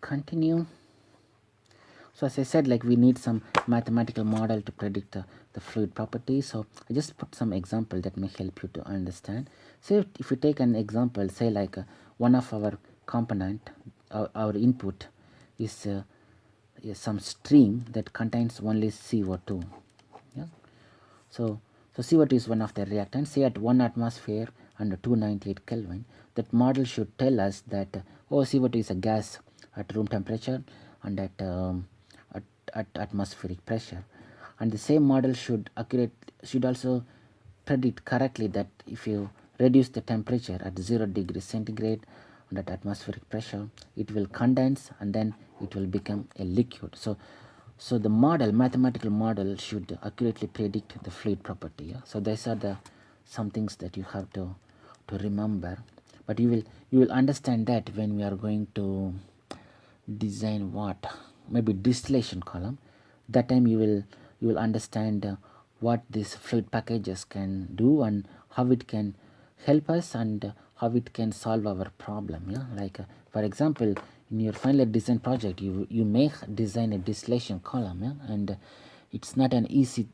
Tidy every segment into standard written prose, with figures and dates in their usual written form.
continue. So as I said, like we need some mathematical model to predict the fluid properties. So I just put some example that may help you to understand. So if you take an example, say like one of our component, our input is some stream that contains only CO2. Yeah. So CO2 is one of the reactants. Say at 1 atmosphere and 298 Kelvin, that model should tell us that oh, CO2 is a gas at room temperature and at atmospheric pressure. And the same model should also predict correctly that if you reduce the temperature at 0 degrees centigrade and at atmospheric pressure, it will condense and then it will become a liquid. So the mathematical model should accurately predict the fluid property. Yeah? So these are the some things that you have to remember. But you will understand that when we are going to design what maybe distillation column. That time you will understand what these fluid packages can do and how it can help us and how it can solve our problem. Yeah, like for example, in your final design project, you may design a distillation column. Yeah, and it's not an easy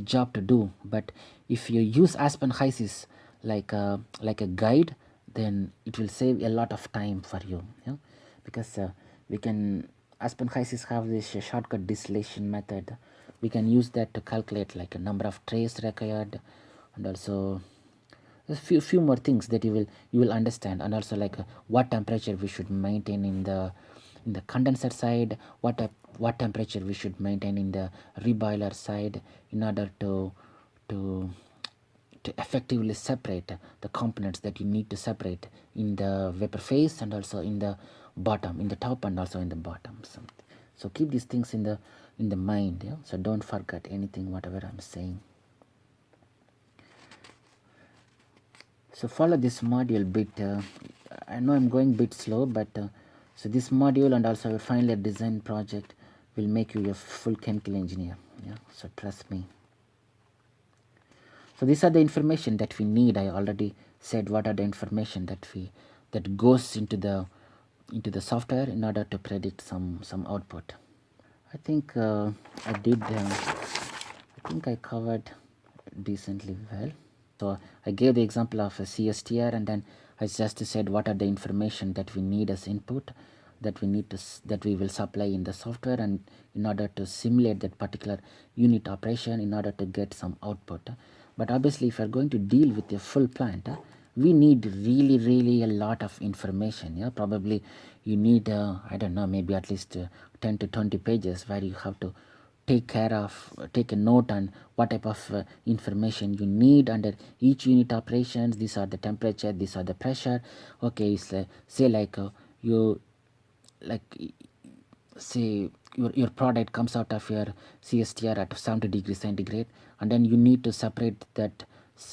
job to do. But if you use Aspen HYSYS like a guide, then it will save a lot of time for you. Yeah, because we can Aspen HYSYS have this shortcut distillation method. We can use that to calculate like a number of trays required, and also a few more things that you will understand, and also like what temperature we should maintain in the condenser side, what temperature we should maintain in the reboiler side in order to effectively separate the components that you need to separate in the vapor phase and also in the bottom, in the top and also in the bottom. So keep these things in the mind. Yeah? So don't forget anything whatever I'm saying. So follow this module bit. I know I'm going a bit slow, but so this module and also your final design project will make you a full chemical engineer. Yeah, so trust me. So these are the information that we need. I already said what are the information that goes into the software in order to predict some output. I think I did. I think I covered decently well. So I gave the example of a CSTR, and then I just said what are the information that we need as input that we will supply in the software, and in order to simulate that particular unit operation in order to get some output. But obviously, if you're going to deal with a full plant, we need really a lot of information. Yeah, probably you need I don't know, maybe at least 10 to 20 pages where you have to take a note on what type of information you need under each unit operations. These are the temperature, these are the pressure. Okay, so say like you like say your product comes out of your CSTR at 70 degrees centigrade, and then you need to separate that,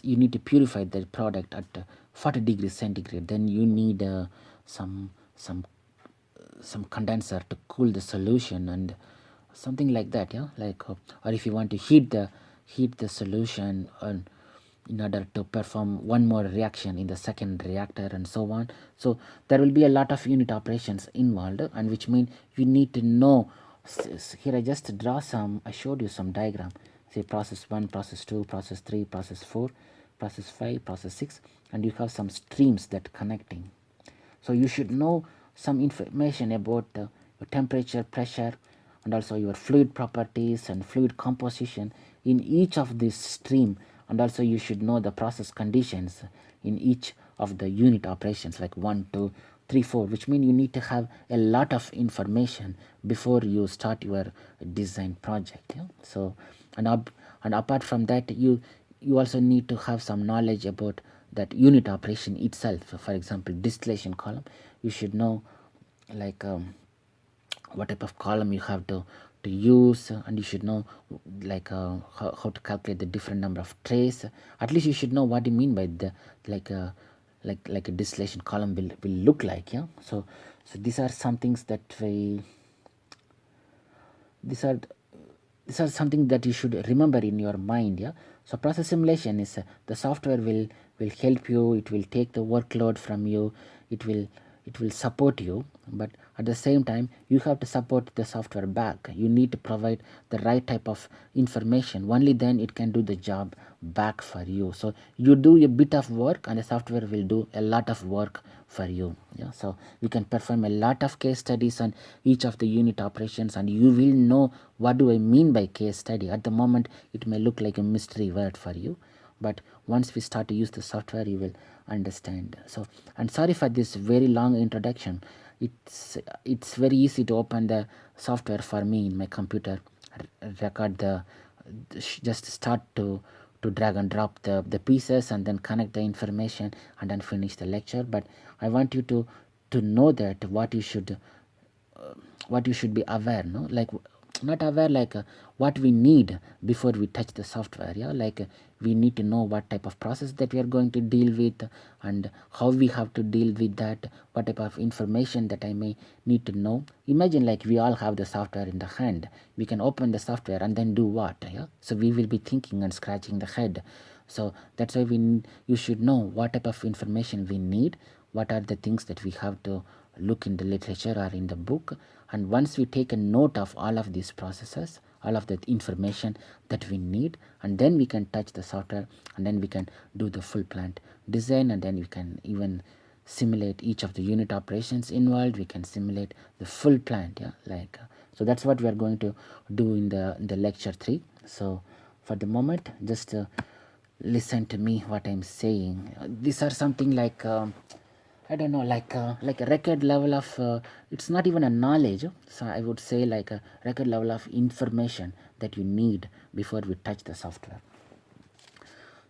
you need to purify the product at 40 degrees centigrade. Then you need some condenser to cool the solution and something like that. Yeah, like or if you want to heat the solution in order to perform one more reaction in the second reactor and so on. So there will be a lot of unit operations involved, and which mean you need to know. Here I just I showed you some diagram. Say process 1, process 2, process 3, process 4, process 5, process 6, and you have some streams that connecting. So you should know some information about your temperature, pressure, and also your fluid properties and fluid composition in each of this stream, and also you should know the process conditions in each of the unit operations like 1, 2, 3, 4, which means you need to have a lot of information before you start your design project. Yeah? So and apart from that, you also need to have some knowledge about that unit operation itself. For example, distillation column, you should know like what type of column you have to use, and you should know like how to calculate the different number of trays. At least you should know what you mean by the like a distillation column will look like. Yeah, so these are some things that these are something that you should remember in your mind. Yeah, so process simulation is the software will help you. It will take the workload from you. It will it will support you, but at the same time you have to support the software back. You need to provide the right type of information, only then it can do the job back for you. So you do a bit of work and the software will do a lot of work for you. Yeah, so we can perform a lot of case studies on each of the unit operations, and you will know what do I mean by case study. At the moment it may look like a mystery word for you, but once we start to use the software you will understand. So, and sorry for this very long introduction. It's very easy to open the software for me in my computer, record just start to drag and drop the pieces and then connect the information and then finish the lecture. But I want you to know that what you should be aware, no, like not aware, like what we need before we touch the software. Yeah, like we need to know what type of process that we are going to deal with and how we have to deal with that, what type of information that I may need to know. Imagine like we all have the software in the hand, we can open the software and then do what? Yeah, so we will be thinking and scratching the head. So that's why you should know what type of information we need, what are the things that we have to look in the literature or in the book. And once we take a note of all of these processes, all of the information that we need, and then we can touch the software and then we can do the full plant design, and then we can even simulate each of the unit operations involved. We can simulate the full plant. Yeah, like so that's what we are going to do in the lecture 3. So for the moment just listen to me what I'm saying. These are something like I don't know, like a record level of it's not even a knowledge. So I would say like a record level of information that you need before we touch the software.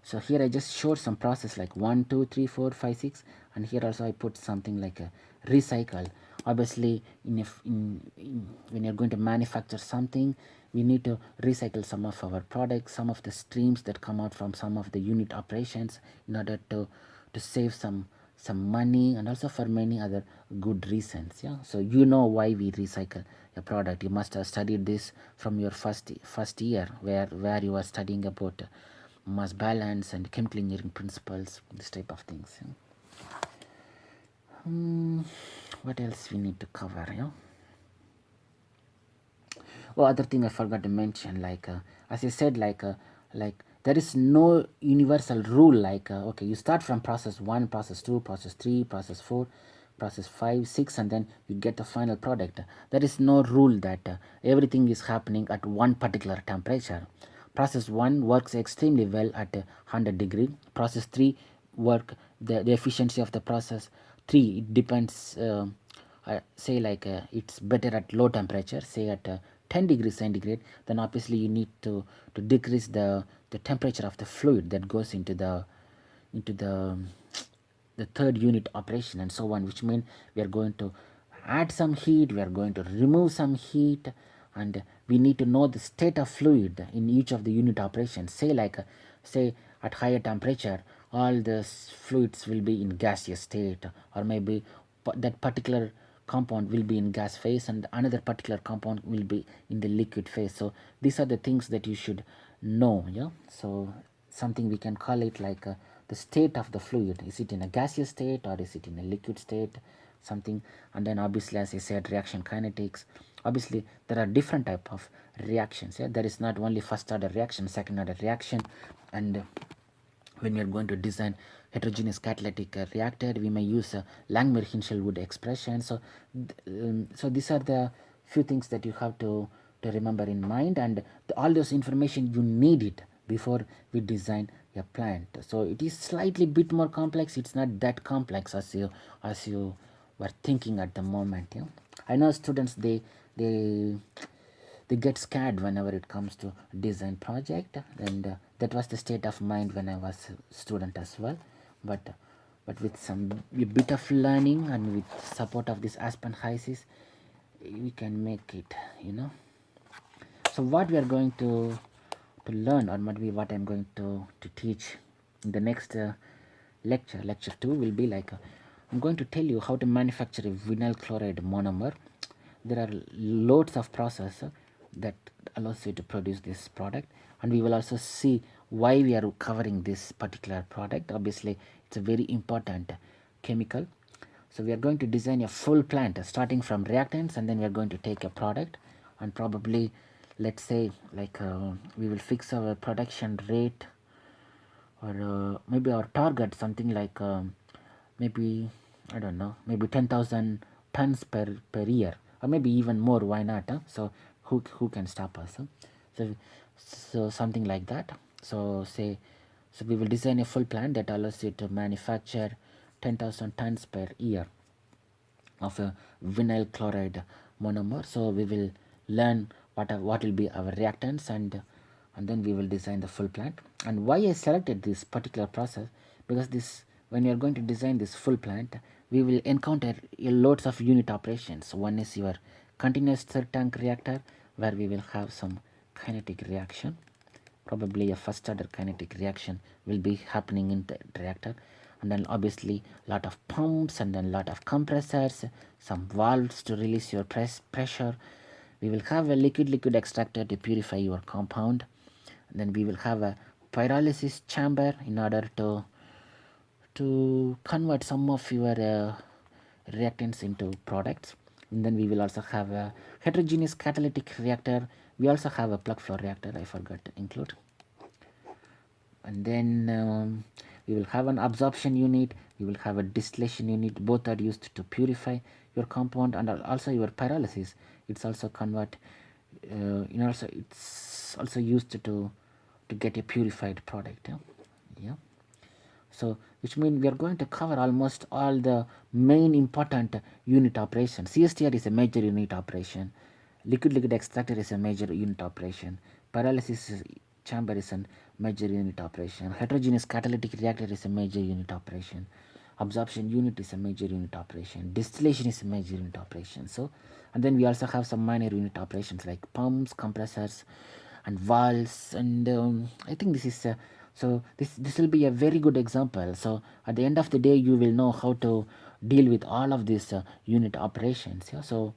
So here I just showed some process like 1 2 3 4 5 6, and here also I put something like a recycle. Obviously when you're going to manufacture something, we need to recycle some of our products, some of the streams that come out from some of the unit operations, in order to save some money, and also for many other good reasons. Yeah, so you know why we recycle a product. You must have studied this from your first year, where you are studying about mass balance and chemical engineering principles, this type of things. Yeah. What else we need to cover? Yeah. Oh, other thing I forgot to mention, like as I said, like there is no universal rule. Like okay, you start from process 1, process 2, process 3, process 4, process 5, 6, and then you get the final product. There is no rule that everything is happening at one particular temperature. Process 1 works extremely well at 100 degree. Process 3 work the efficiency of the process 3, it depends. Say like it's better at low temperature, say at 10 degrees centigrade. Then obviously you need to decrease the temperature of the fluid that goes into the third unit operation, and so on, which means we are going to add some heat, we are going to remove some heat, and we need to know the state of fluid in each of the unit operations. Say like say at higher temperature all the fluids will be in gaseous state, or maybe that particular compound will be in gas phase and another particular compound will be in the liquid phase. So these are the things that you should know. Yeah, so something we can call it like the state of the fluid. Is it in a gaseous state or is it in a liquid state? Something. And then obviously, as I said, reaction kinetics. Obviously there are different type of reactions. Yeah, there is not only first order reaction, second order reaction, and when we are going to design heterogeneous catalytic reactor, we may use Langmuir-Hinshelwood expression. So so these are the few things that you have to remember in mind, and all those information you need it before we design a plant. So it is slightly bit more complex. It's not that complex as you were thinking at the moment. Yeah, I know students, they get scared whenever it comes to design project, and that was the state of mind when I was a student as well. But with some a bit of learning and with support of this Aspen HYSYS, we can make it, you know. So what we are going to learn, or maybe what I'm going to teach in the next lecture 2 will be like I'm going to tell you how to manufacture a vinyl chloride monomer. There are loads of process that allows you to produce this product, and we will also see why we are covering this particular product. Obviously it's a very important chemical. So we are going to design a full plant starting from reactants, and then we are going to take a product, and probably, let's say, like we will fix our production rate, or maybe our target something like maybe, I don't know, maybe 10,000 tons per year, or maybe even more. Why not? Huh? So who can stop us? Huh? So something like that. So we will design a full plant that allows you to manufacture 10,000 tons per year of a vinyl chloride monomer. So we will learn what will be our reactants, and then we will design the full plant. And why I selected this particular process, because this, when you are going to design this full plant, we will encounter loads of unit operations. One is your continuous stir tank reactor, where we will have some kinetic reaction. Probably a first order kinetic reaction will be happening in the reactor, and then obviously lot of pumps, and then lot of compressors, some valves to release your pressure. We will have a liquid extractor to purify your compound, and then we will have a pyrolysis chamber in order to convert some of your reactants into products. And then we will also have a heterogeneous catalytic reactor. We also have a plug flow reactor, I forgot to include. And then we will have an absorption unit, we will have a distillation unit. Both are used to purify your compound, and also your pyrolysis, it's also convert also it's also used to get a purified product. Yeah. So which means we are going to cover almost all the main important unit operations. CSTR is a major unit operation, liquid extractor is a major unit operation, pyrolysis chamber is a major unit operation, heterogeneous catalytic reactor is a major unit operation, absorption unit is a major unit operation, distillation is a major unit operation. So, and then we also have some minor unit operations like pumps, compressors, and valves. And I think this is so this will be a very good example. So at the end of the day, you will know how to deal with all of these unit operations. Yeah. So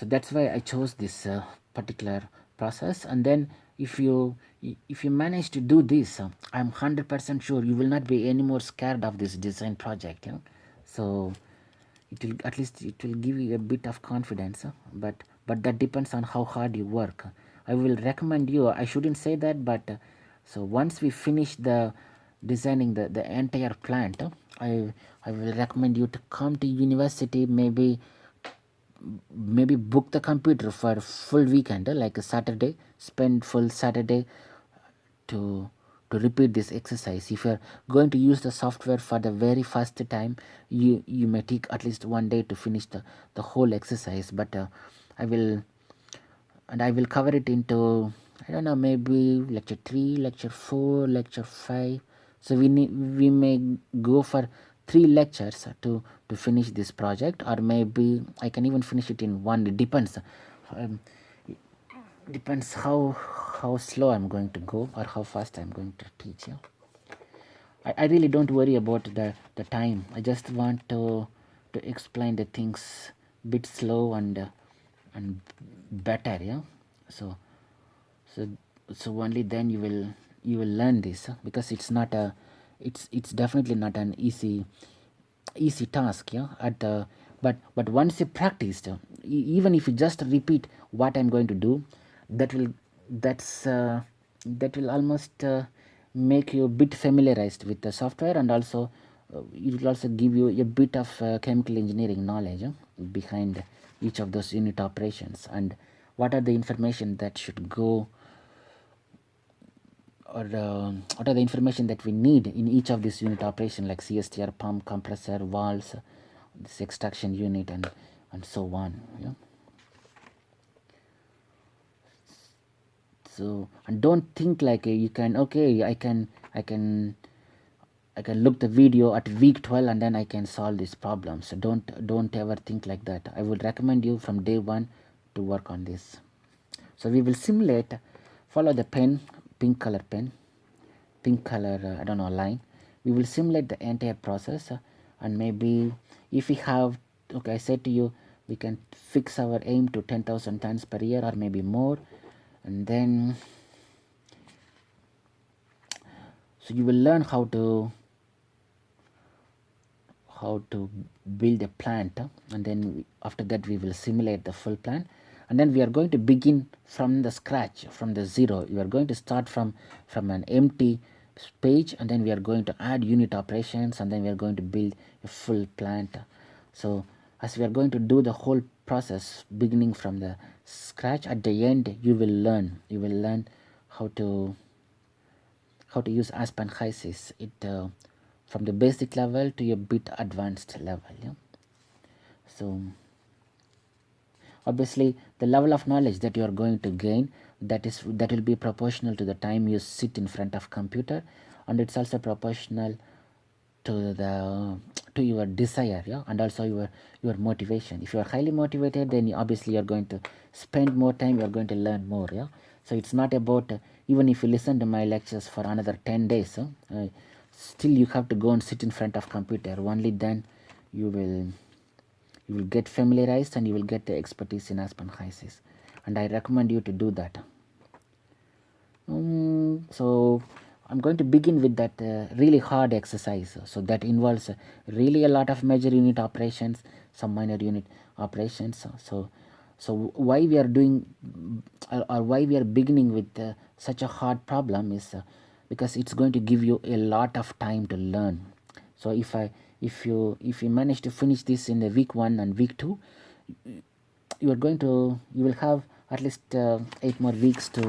that's why I chose this particular process. And then if you manage to do this, I'm 100% sure you will not be any more scared of this design project. So it will, at least it will give you a bit of confidence, but that depends on how hard you work. I will recommend you, I shouldn't say that, but so once we finish the designing the entire plant, I will recommend you to come to university, maybe book the computer for a full weekend, like a Saturday, spend full Saturday to repeat this exercise. If you're going to use the software for the very first time, you may take at least one day to finish the whole exercise. But I will cover it into, I don't know, maybe lecture 3, lecture 4, lecture 5. So we may go for 3 lectures to finish this project, or maybe I can even finish it in one. It depends. Um, depends how slow I'm going to go or how fast I'm going to teach. I really don't worry about the time. I just want to explain the things bit slow and better. So so only then you will learn this, because it's not a it's definitely not an easy task. At the but once you practiced, even if you just repeat what I'm going to do, that will that will almost make you a bit familiarized with the software, and also it will also give you a bit of chemical engineering knowledge behind each of those unit operations, and what are the information that should go, or what are the information that we need in each of these unit operation, like CSTR, pump, compressor, valves, this extraction unit, and so on. So, and don't think like you can, okay, I can look the video at week 12 and then I can solve this problem. So don't ever think like that. I would recommend you from day 1 to work on this. So we will simulate, follow the pen, pink color I don't know, line. We will simulate the entire process, and maybe if we have, okay, I said to you, we can fix our aim to 10,000 tons per year or maybe more. And then so you will learn how to how to build a plant, and then after that we will simulate the full plant, and then we are going to begin from the scratch, from the zero. You are going to start from an empty page, and then we are going to add unit operations, and then we are going to build a full plant. So as we are going to do the whole process beginning from the scratch, at the end you will learn how to use Aspen HYSYS, it from the basic level to a bit advanced level. Yeah? So obviously the level of knowledge that you are going to gain, that will be proportional to the time you sit in front of computer, and it's also proportional to the to your desire, yeah, and also your motivation. If you are highly motivated, then obviously you are going to spend more time, you are going to learn more. Yeah, so it's not about even if you listen to my lectures for another 10 days, still you have to go and sit in front of computer. Only then you will get familiarized, and you will get the expertise in Aspen HYSYS, and I recommend you to do that. So I'm going to begin with that really hard exercise. So that involves really a lot of major unit operations, some minor unit operations. So why we are doing or why we are beginning with such a hard problem is because it's going to give you a lot of time to learn. So if you manage to finish this in the week 1 and week 2, you will have at least 8 more weeks to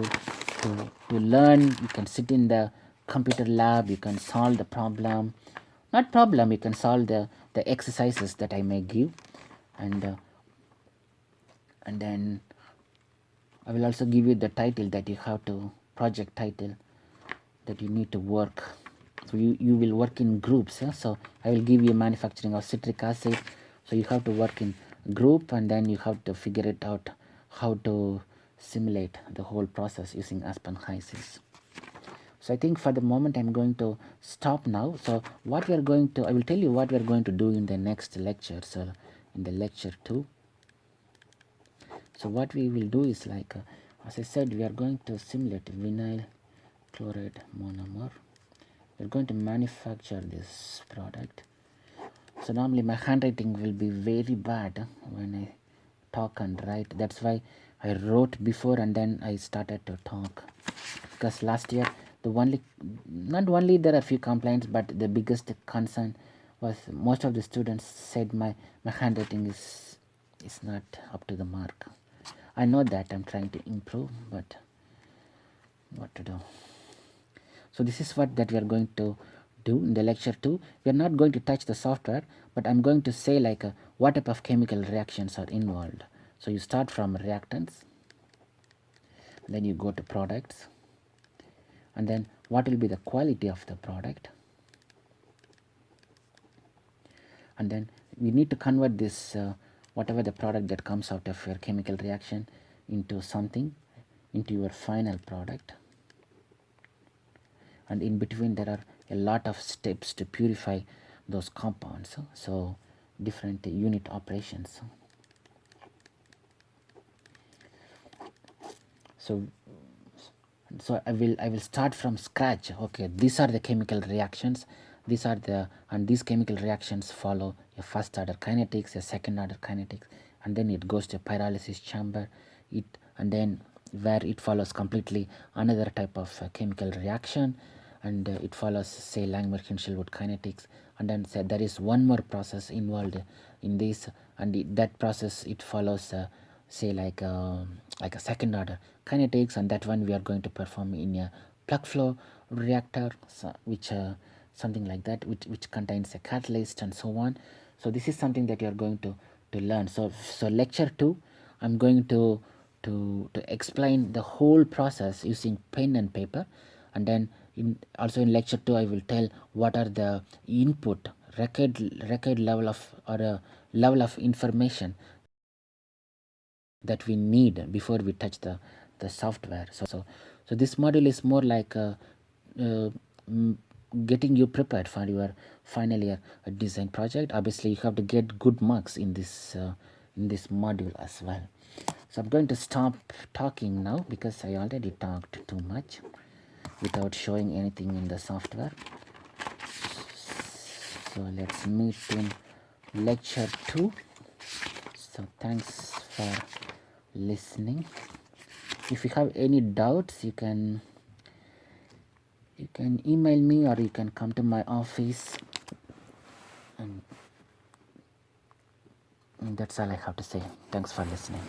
learn. You can sit in the computer lab, you can solve the problem, you can solve the exercises that I may give, and then I will also give you the title that you have to, project title that you need to work. So you will work in groups. Yeah? So I will give you manufacturing of citric acid, so you have to work in group, and then you have to figure it out how to simulate the whole process using Aspen HYSYS. So I think for the moment I'm going to stop now. So what we are going to, I will tell you what we are going to do in the next lecture. So in the lecture 2, so what we will do is like as I said, we are going to simulate vinyl chloride monomer. We're going to manufacture this product. So normally my handwriting will be very bad when I talk and write. That's why I wrote before and then I started to talk, because last year not only there are a few complaints, but the biggest concern was most of the students said my handwriting is not up to the mark. I know that I'm trying to improve, but what to do? So this is what that we are going to do in the lecture 2. We are not going to touch the software, but I'm going to say like what type of chemical reactions are involved. So you start from reactants, then you go to products, and then what will be the quality of the product, and then we need to convert this whatever the product that comes out of your chemical reaction into your final product. And in between there are a lot of steps to purify those compounds, so different unit operations. So I will start from scratch. Okay, these are the chemical reactions, and these chemical reactions follow a first order kinetics, a second order kinetics, and then it goes to a pyrolysis chamber, and then where it follows completely another type of chemical reaction, and it follows say Langmuir-Hinshelwood kinetics, and then say there is one more process involved in this, and that process it follows say like a second order kinetics, and that one we are going to perform in a plug flow reactor, so which something like that, which contains a catalyst and so on. So this is something that you are going to learn. So lecture 2 I'm going to explain the whole process using pen and paper, and then also in lecture 2 I will tell what are the input record level of, or a level of information that we need before we touch the software. So this module is more like getting you prepared for your final year design project. Obviously you have to get good marks in this module as well. So I'm going to stop talking now because I already talked too much without showing anything in the software. So let's meet in lecture 2. So thanks for listening. If you have any doubts, you can email me, or you can come to my office, and that's all I have to say. Thanks for listening.